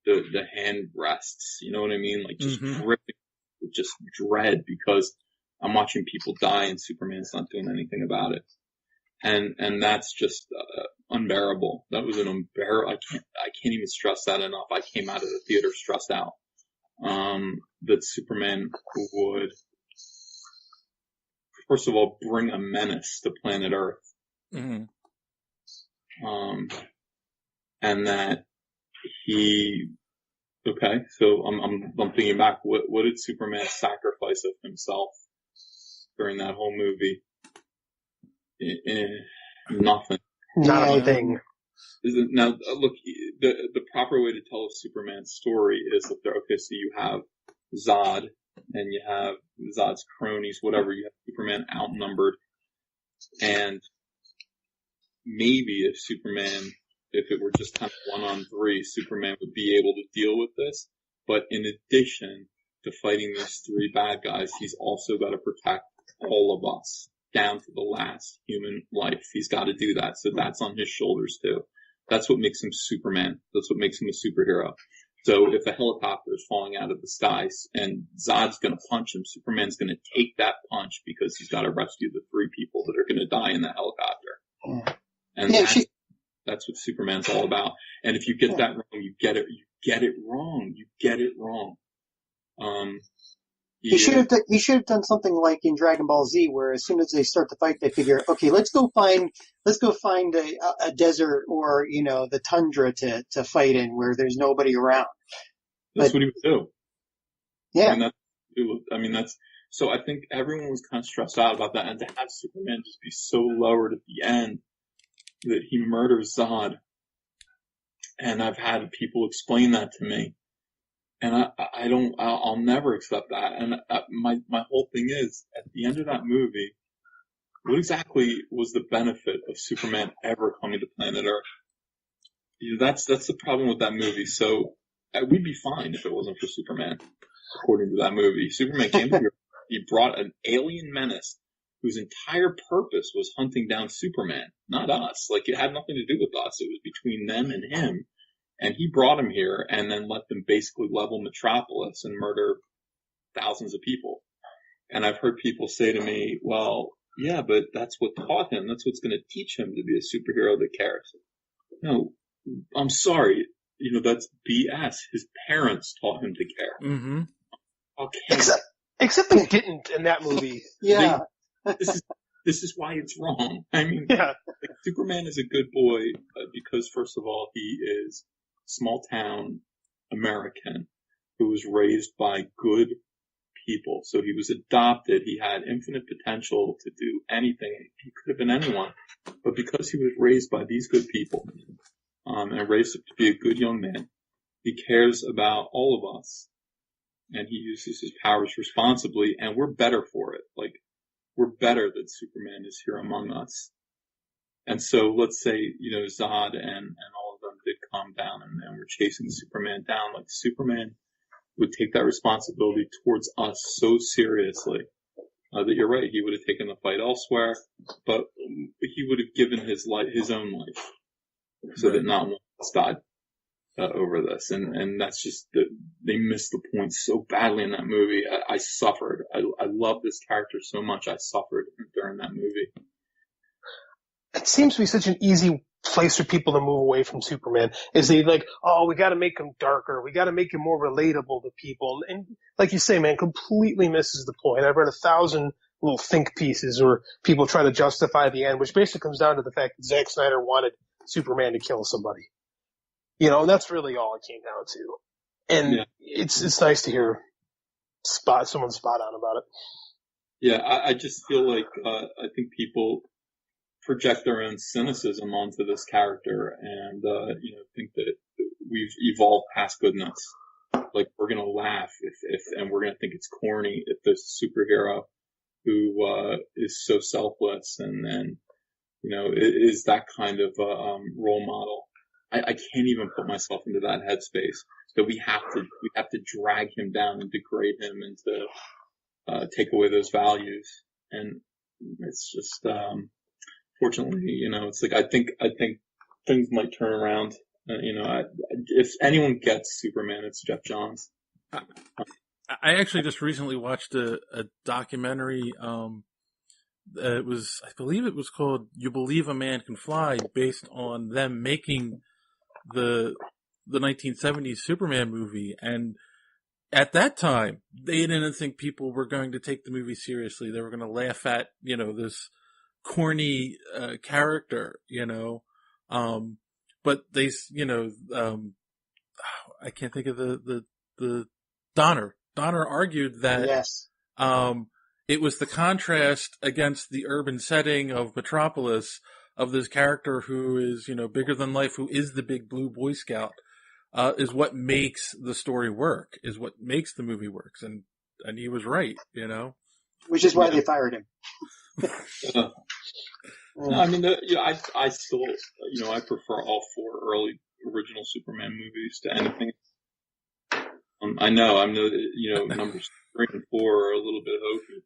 the hand rests. You know what I mean? Like just gripping with just dread because I'm watching people die and Superman's not doing anything about it. And that's just unbearable. That was an unbearable. I can't even stress that enough. I came out of the theater stressed out. That Superman would, first of all, bring a menace to planet Earth. Mm-hmm. And that so I'm thinking back, what did Superman sacrifice of himself during that whole movie? Nothing. Not a thing. Now, look, the proper way to tell a Superman story is that so you have Zod, and you have Zod's cronies, whatever, you have Superman outnumbered, and maybe if it were just kind of 1-on-3, Superman would be able to deal with this, but in addition to fighting these three bad guys, he's also got to protect all of us, down to the last human life. He's got to do that, so that's on his shoulders too. That's what makes him Superman. That's what makes him a superhero. So if a helicopter is falling out of the skies and Zod's going to punch him, Superman's going to take that punch because he's got to rescue the three people that are going to die in that helicopter. And that's what Superman's all about. And if you get that wrong, you get it wrong. You get it wrong. He should have done something like in Dragon Ball Z, where as soon as they start the fight, they figure, okay, let's go find a desert or the tundra to fight in where there's nobody around. That's what he would do. Yeah. So I think everyone was kind of stressed out about that, and to have Superman just be so lowered at the end that he murders Zod, and I've had people explain that to me. And I'll never accept that. And my whole thing is, at the end of that movie, what exactly was the benefit of Superman ever coming to planet Earth? That's the problem with that movie. So we'd be fine if it wasn't for Superman, according to that movie. Superman came here. He brought an alien menace whose entire purpose was hunting down Superman, not us. Like, it had nothing to do with us. It was between them and him. And he brought him here and then let them basically level Metropolis and murder thousands of people. And I've heard people say to me, well, yeah, but that's what taught him. That's what's going to teach him to be a superhero that cares. No, I'm sorry. That's BS. His parents taught him to care. Mm-hmm. Okay. Except they didn't in that movie. Yeah. This is why it's wrong. I mean, Superman is a good boy because, first of all, he is small town American who was raised by good people. So he was adopted. He had infinite potential to do anything. He could have been anyone. But because he was raised by these good people, and raised up to be a good young man. He cares about all of us, and he uses his powers responsibly, and we're better for it. Like, we're better that Superman is here among us. And so let's say, Zod and all of them did calm down and were chasing Superman down. Like, Superman would take that responsibility towards us so seriously that you're right. He would have taken the fight elsewhere, but he would have given his own life, so that not one of us died over this. And that's just they missed the point so badly in that movie. I suffered. I love this character so much. I suffered during that movie. It seems to be such an easy place for people to move away from Superman, is they like, oh, we got to make him darker, we got to make him more relatable to people, and like you say, man, completely misses the point. I've read 1,000 little think pieces where people try to justify the end, which basically comes down to the fact that Zack Snyder wanted Superman to kill somebody, and that's really all it came down to. And it's nice to hear someone spot on about it. Yeah, I just feel like I think people project their own cynicism onto this character and, think that we've evolved past goodness. Like, we're gonna laugh and we're gonna think it's corny if there's a superhero who, is so selfless and is that kind of, role model. I can't even put myself into that headspace that we have to drag him down and degrade him and to, take away those values. And it's just, fortunately, it's like, I think things might turn around. If anyone gets Superman, it's Jeff Johns. I actually just recently watched a documentary. I believe it was called "You Believe a Man Can Fly," based on them making the 1970s Superman movie. And at that time, they didn't think people were going to take the movie seriously. They were going to laugh at, this corny character, but they, I can't think of the Donner argued that Yes. It was the contrast against the urban setting of Metropolis of this character who is, bigger than life, who is the big blue Boy Scout, is what makes the story work, is what makes the movie works. And he was right, Which is why they fired him. No, I mean, I still, I prefer all 4 early original Superman movies to anything. I know that, numbers 3 and 4 are a little bit hokey,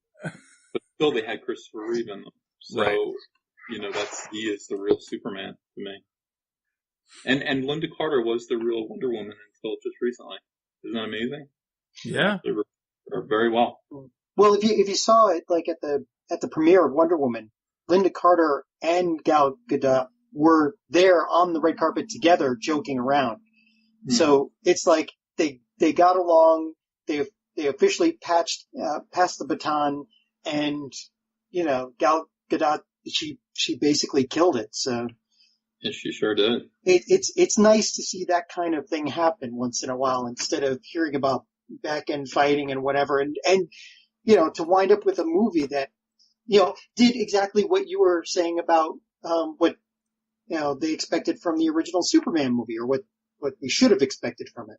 but still they had Christopher Reeve in them. So, right. he is the real Superman to me. And Linda Carter was the real Wonder Woman until just recently. Isn't that amazing? Yeah. They were very well. Well, if you saw it, like at the premiere of Wonder Woman, Linda Carter and Gal Gadot were there on the red carpet together, joking around. Mm-hmm. So it's like they got along. They officially passed the baton, and Gal Gadot she basically killed it. So yeah, she sure did. It's nice to see that kind of thing happen once in a while instead of hearing about back end fighting and whatever, and to wind up with a movie that did exactly what you were saying about what they expected from the original Superman movie, or what we should have expected from it.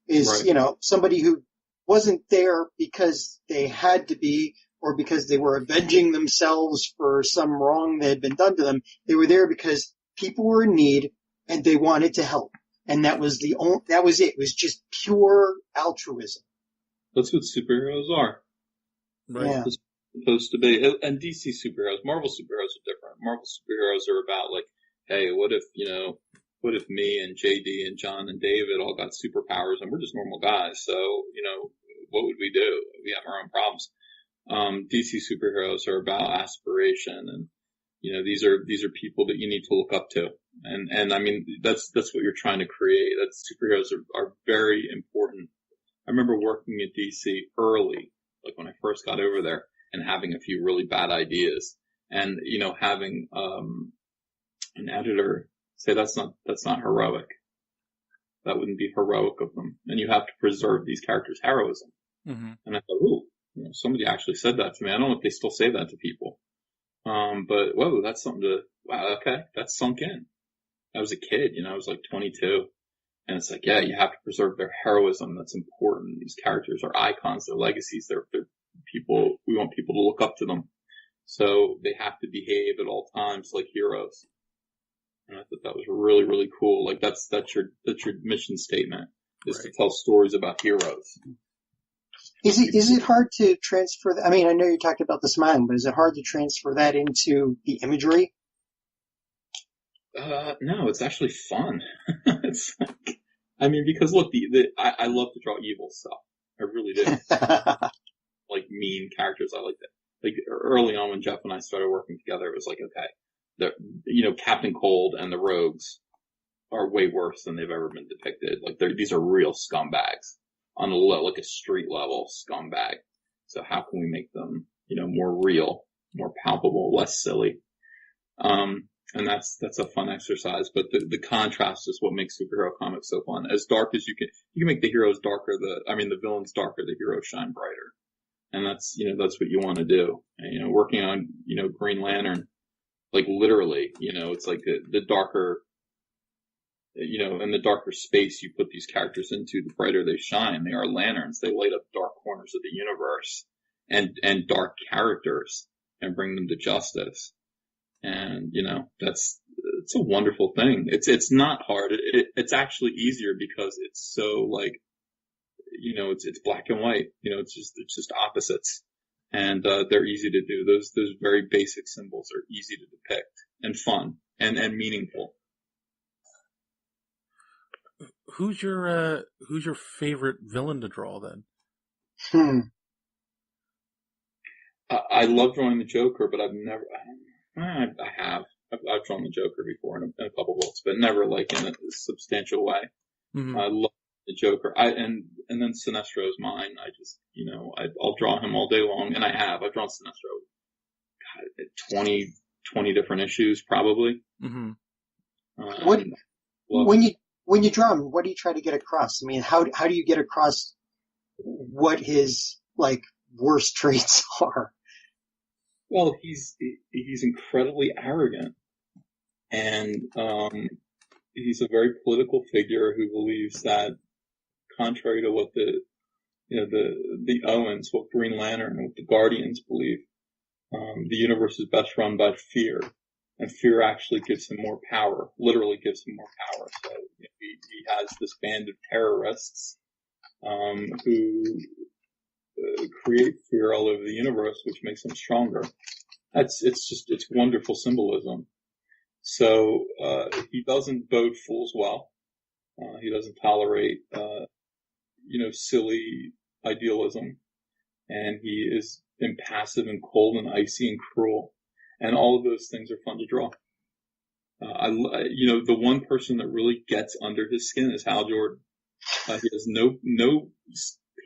Is right. Somebody who wasn't there because they had to be, or because they were avenging themselves for some wrong that had been done to them. They were there because people were in need and they wanted to help, and that was it. It was just pure altruism. That's what superheroes are. Right. Yeah. It's supposed to be. And DC superheroes, Marvel superheroes are different. Marvel superheroes are about like, hey, what if me and JD and John and David all got superpowers and we're just normal guys? So, what would we do? We have our own problems. DC superheroes are about aspiration, and, these are people that you need to look up to. And I mean, that's what you're trying to create. That superheroes are very important. I remember working at DC early, like when I first got over there, and having a few really bad ideas, and having an editor say that's not heroic. That wouldn't be heroic of them, and you have to preserve these characters' heroism. Mm-hmm. And I thought, ooh, somebody actually said that to me. I don't know if they still say that to people, but whoa, that's something to. Wow, okay, that's sunk in. I was a kid, I was like 22. And it's like, yeah, you have to preserve their heroism. That's important. These characters are icons, they're legacies, they're people, we want people to look up to them. So they have to behave at all times like heroes. And I thought that was really, really cool. Like that's your mission statement is to tell stories about heroes. Is it hard to transfer that? I mean, I know you talked about the smiling, but is it hard to transfer that into the imagery? No, it's actually fun. It's like, because look, I love to draw evil stuff. I really do. Like mean characters. I like that. Like early on when Jeff and I started working together, it was like, okay, Captain Cold and the Rogues are way worse than they've ever been depicted. Like these are real scumbags on like a street level scumbag. So how can we make them, more real, more palpable, less silly? And that's a fun exercise, but the contrast is what makes superhero comics so fun. As dark as you can make the heroes darker, the villains darker, the heroes shine brighter. And that's what you want to do. And, working on, Green Lantern, like literally, it's like the darker, in the darker space you put these characters into, the brighter they shine. They are lanterns. They light up dark corners of the universe and dark characters and bring them to justice. And, it's a wonderful thing. It's not hard. It's actually easier because it's so like, it's black and white, it's just opposites. And, they're easy to do. Those very basic symbols are easy to depict and fun and meaningful. Who's your favorite villain to draw then? I love drawing the Joker, but I've drawn the Joker before in a couple books, but never like in a substantial way. Mm-hmm. I love the Joker. And then Sinestro is mine. I just, I'll draw him all day long, and I've drawn Sinestro, 20 different issues probably. Mm-hmm. When you draw him, what do you try to get across? I mean, how do you get across what his like worst traits are? Well, he's incredibly arrogant, and he's a very political figure who believes that, contrary to what the Owens, what Green Lantern, and what the Guardians believe, the universe is best run by fear, and fear actually gives him more power. Literally gives him more power. So he has this band of terrorists who create fear all over the universe, which makes them stronger. It's wonderful symbolism. So, he doesn't bode fools well. He doesn't tolerate, silly idealism. And he is impassive and cold and icy and cruel. And all of those things are fun to draw. The one person that really gets under his skin is Hal Jordan. He has no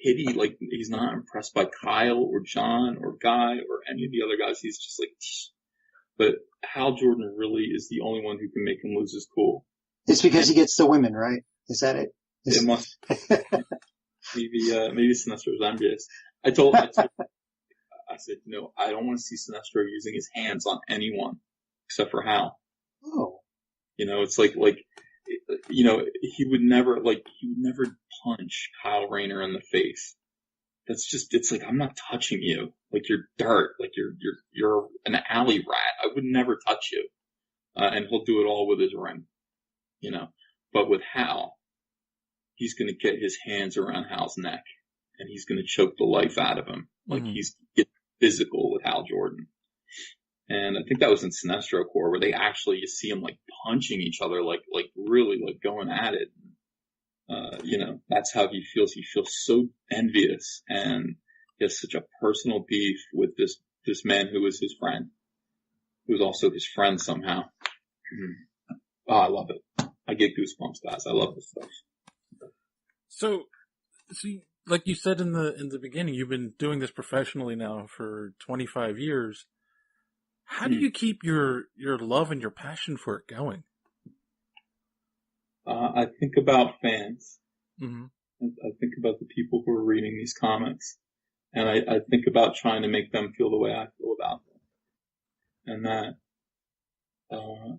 pity. Like, he's not impressed by Kyle or John or Guy or any of the other guys. He's just like, but Hal Jordan really is the only one who can make him lose his cool. It's because he gets the women, right? Is that it? It must. Maybe Sinestro's envious. I said, I don't want to see Sinestro using his hands on anyone except for Hal. Oh. It's like, he would never punch Kyle Rayner in the face. It's like, I'm not touching you. Like, you're dirt. Like, you're an alley rat. I would never touch you. And he'll do it all with his ring. But with Hal, he's going to get his hands around Hal's neck and he's going to choke the life out of him. Like, he's getting physical with Hal Jordan. And I think that was in Sinestro Corps where you see them like punching each other, like really like going at it. That's how he feels. He feels so envious, and he has such a personal beef with this man who is his friend, who's also his friend somehow. Oh, I love it. I get goosebumps, guys. I love this stuff. So like you said in the beginning, you've been doing this professionally now for 25 years. How do you keep your love and your passion for it going? I think about fans. Mm-hmm. I think about the people who are reading these comics. And I think about trying to make them feel the way I feel about them. And that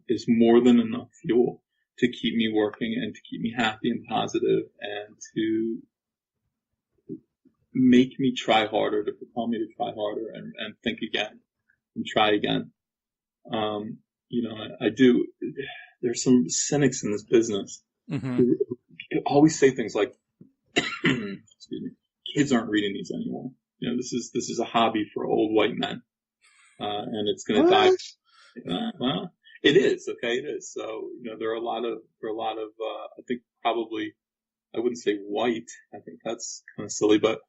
is more than enough fuel. to keep me working and to keep me happy and positive and to make me try harder, to propel me to try harder and think again and try again. I do. There's some cynics in this business who always say things like, excuse me, kids aren't reading these anymore. This is a hobby for old white men. And it's going to die. Well, it is. Okay. It is. So, there are a lot of, I think probably, I wouldn't say white. I think that's kind of silly, but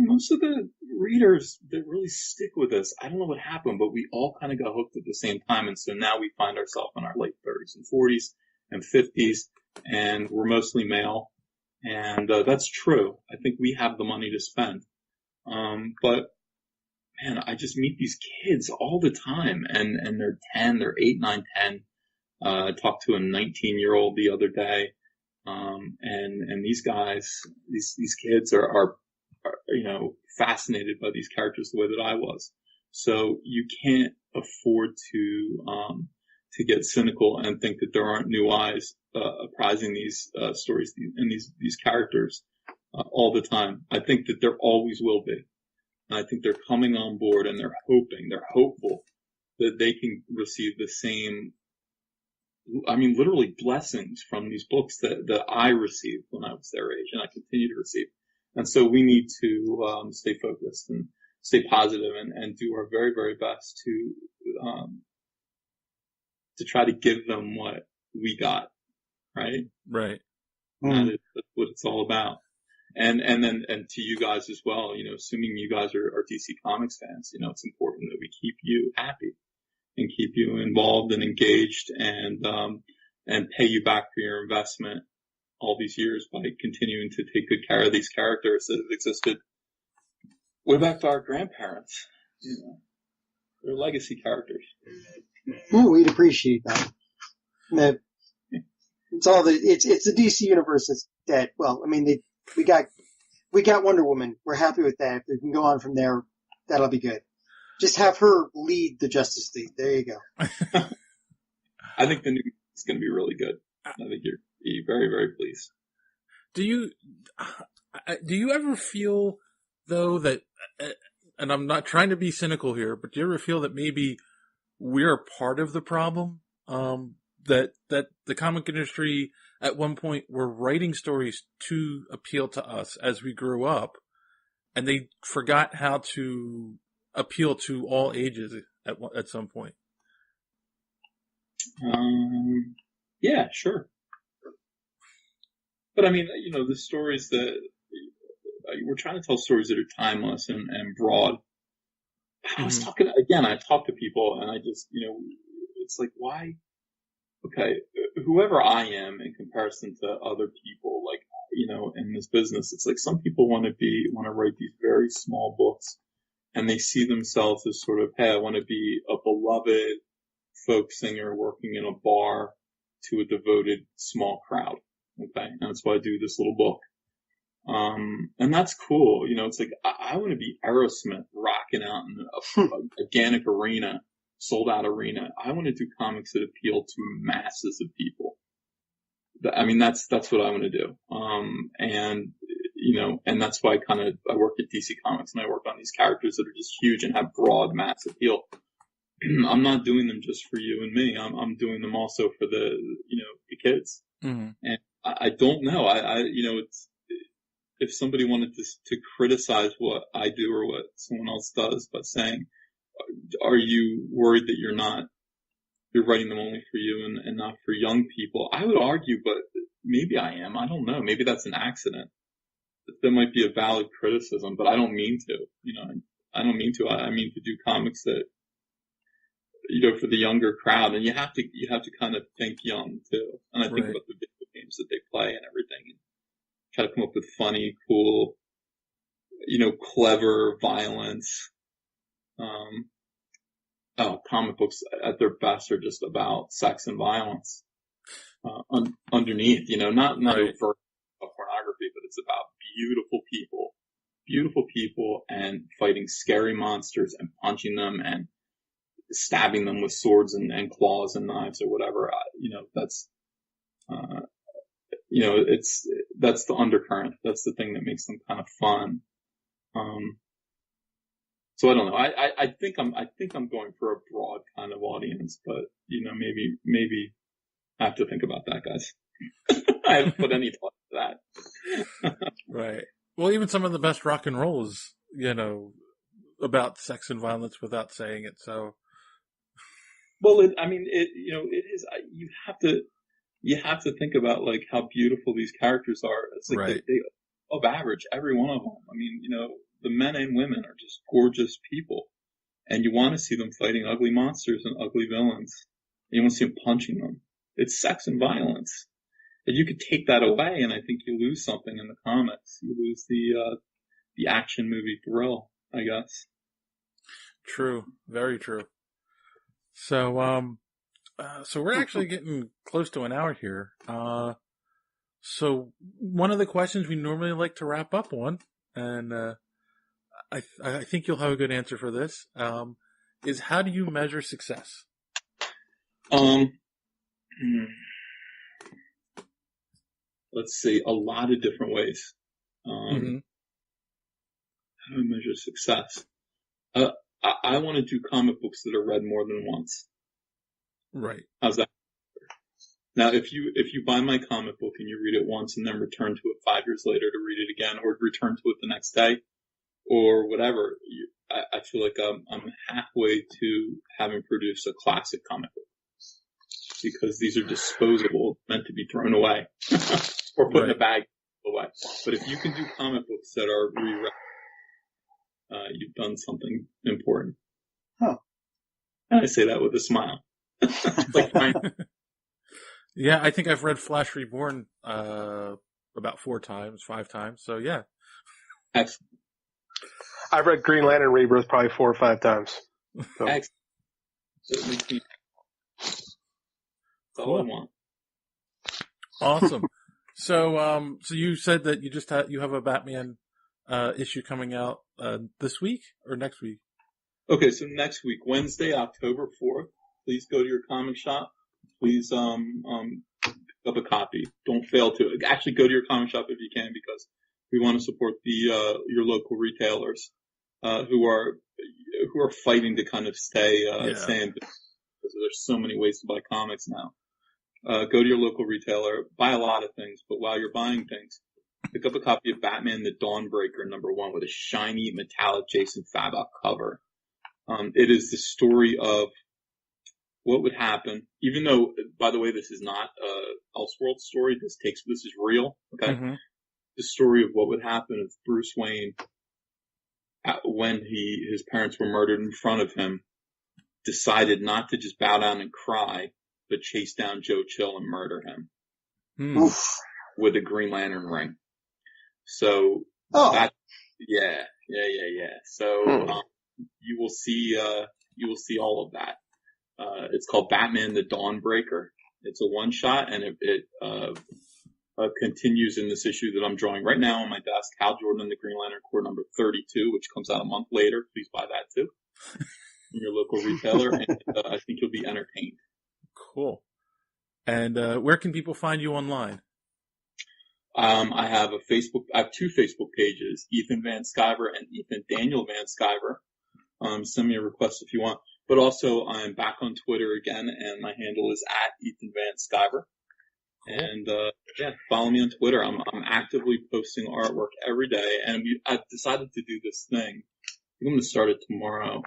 most of the readers that really stick with us, I don't know what happened, but we all kind of got hooked at the same time. And so now we find ourselves in our late 30s and 40s and 50s, and we're mostly male. And that's true. I think we have the money to spend. But man, I just meet these kids all the time, and they're 10, they're 8, 9, 10. I talked to a 19-year-old the other day. And these guys, these kids are fascinated by these characters the way that I was. So you can't afford to get cynical and think that there aren't new eyes, apprising these, stories and these characters, all the time. I think that there always will be. And I think they're coming on board and they're hopeful that they can receive the same, literally blessings from these books that I received when I was their age and I continue to receive. And so we need to stay focused and stay positive and do our very, very best to try to give them what we got, right? Right. That's what it's all about. And to you guys as well, assuming you guys are DC Comics fans, it's important that we keep you happy and keep you involved and engaged and pay you back for your investment all these years by continuing to take good care of these characters that have existed way back to our grandparents. They're legacy characters. Well, we'd appreciate that. It's the DC universe that's dead. Well, we got Wonder Woman. We're happy with that. If we can go on from there, that'll be good. Just have her lead the Justice League. There you go. I think the new is going to be really good. I think you're very, very pleased. Do you ever feel though that, and I'm not trying to be cynical here, but do you ever feel that maybe we're part of the problem? That the comic industry at one point were writing stories to appeal to us as we grew up, and they forgot how to appeal to all ages at some point. Yeah, sure. But the stories that we're trying to tell stories that are timeless and broad. I was talking again. I talk to people, and I just, it's like, why? Okay, whoever I am in comparison to other people, like, in this business, it's like some people want to write these very small books, and they see themselves as sort of, hey, I want to be a beloved folk singer working in a bar to a devoted small crowd. Okay, and that's why I do this little book. And that's cool. It's like, I want to be Aerosmith rocking out in a gigantic arena, sold out arena. I want to do comics that appeal to masses of people. That's what I want to do. And that's why I work at DC Comics and I work on these characters that are just huge and have broad mass appeal. I'm not doing them just for you and me. I'm doing them also for the kids. Mm-hmm. And I don't know. It's, if somebody wanted to criticize what I do or what someone else does by saying, are you worried that you're writing them only for you and not for young people? I would argue, but maybe I am. I don't know. Maybe that's an accident. That might be a valid criticism, but I don't mean to, I don't mean to. I mean to do comics that, for the younger crowd, and you have to kind of think young too. And I think about the video games that they play and everything, and try to come up with funny, cool, clever violence. Comic books at their best are just about sex and violence. Underneath, not overt pornography, but it's about beautiful people and fighting scary monsters and punching them and stabbing them with swords and claws and knives or whatever. that's, that's the undercurrent. That's the thing that makes them kind of fun. So I don't know. I think I'm going for a broad kind of audience, but maybe I have to think about that, guys. I haven't put any thought to that. Right. Well, even some of the best rock and roll is, about sex and violence without saying it. So, well, it is. You have to think about like how beautiful these characters are. It's like right. they of average, every one of them. I mean, the men and women are just gorgeous people, and you want to see them fighting ugly monsters and ugly villains. And you want to see them punching them. It's sex and violence. And you could take that away, and I think you lose something in the comics. You lose the action movie thrill, I guess. True, very true. So, so we're actually getting close to an hour here. So one of the questions we normally like to wrap up on, and I think you'll have a good answer for this, is how do you measure success? Let's see, a lot of different ways. How do I measure success? I want to do comic books that are read more than once. Right. How's that? Now, if you buy my comic book and you read it once and then return to it 5 years later to read it again, or return to it the next day, or whatever, I feel like I'm halfway to having produced a classic comic book. Because these are disposable, meant to be thrown away, or put in a bag away. But if you can do comic books that are reread, you've done something important. Huh. And I say that with a smile. Like fine. Yeah, I think I've read Flash Reborn about 5 times. So yeah. Excellent. I've read Green Lantern Rebirth probably 4 or 5 times. So. Excellent. So it makes me. That's all I want. Awesome. So, so you said that you have a Batman issue coming out this week or next week? Okay, so next week, Wednesday, October 4th. Please go to your comic shop. Please pick up a copy. Don't fail to. Actually, go to your comic shop if you can, because we want to support your local retailers who are fighting to kind of stay in business, because there's so many ways to buy comics now. Go to your local retailer, buy a lot of things, but while you're buying things, pick up a copy of Batman the Dawnbreaker #1 with a shiny metallic Jason Fabok cover. It is the story of what would happen, even though, by the way, this is not a Elseworld story. This is real. Okay. Mm-hmm. The story of what would happen if Bruce Wayne, when his parents were murdered in front of him, decided not to just bow down and cry, but chase down Joe Chill and murder him with a Green Lantern ring. So So you will see all of that. It's called Batman the Dawnbreaker. It's a one shot, and it continues in this issue that I'm drawing right now on my desk. Hal Jordan and the Green Lantern Corps #32, which comes out a month later. Please buy that too from your local retailer, and I think you'll be entertained. Cool. And where can people find you online? I have 2 Facebook pages, Ethan Van Sciver and Ethan Daniel Van Sciver. Send me a request if you want. But also, I'm back on Twitter again, and my handle is @Ethan Van Sciver. Cool. And follow me on Twitter. I'm actively posting artwork every day, and I've decided to do this thing. I'm going to start it tomorrow,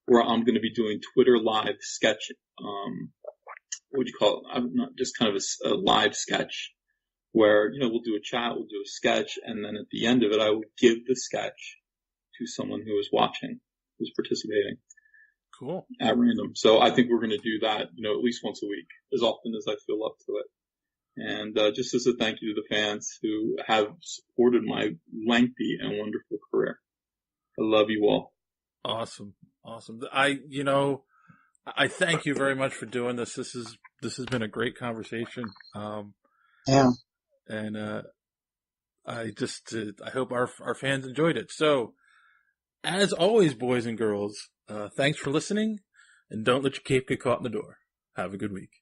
where I'm going to be doing Twitter live sketch. What would you call it? I'm not just kind of a live sketch, where we'll do a chat, we'll do a sketch, and then at the end of it, I will give the sketch to someone who is watching, who's participating. Cool. At random. So I think we're going to do that, at least once a week, as often as I feel up to it. And just as a thank you to the fans who have supported my lengthy and wonderful career. I love you all. Awesome. I thank you very much for doing this. This has been a great conversation. Yeah. And I hope our fans enjoyed it. So, as always, boys and girls, thanks for listening, and don't let your cape get caught in the door. Have a good week.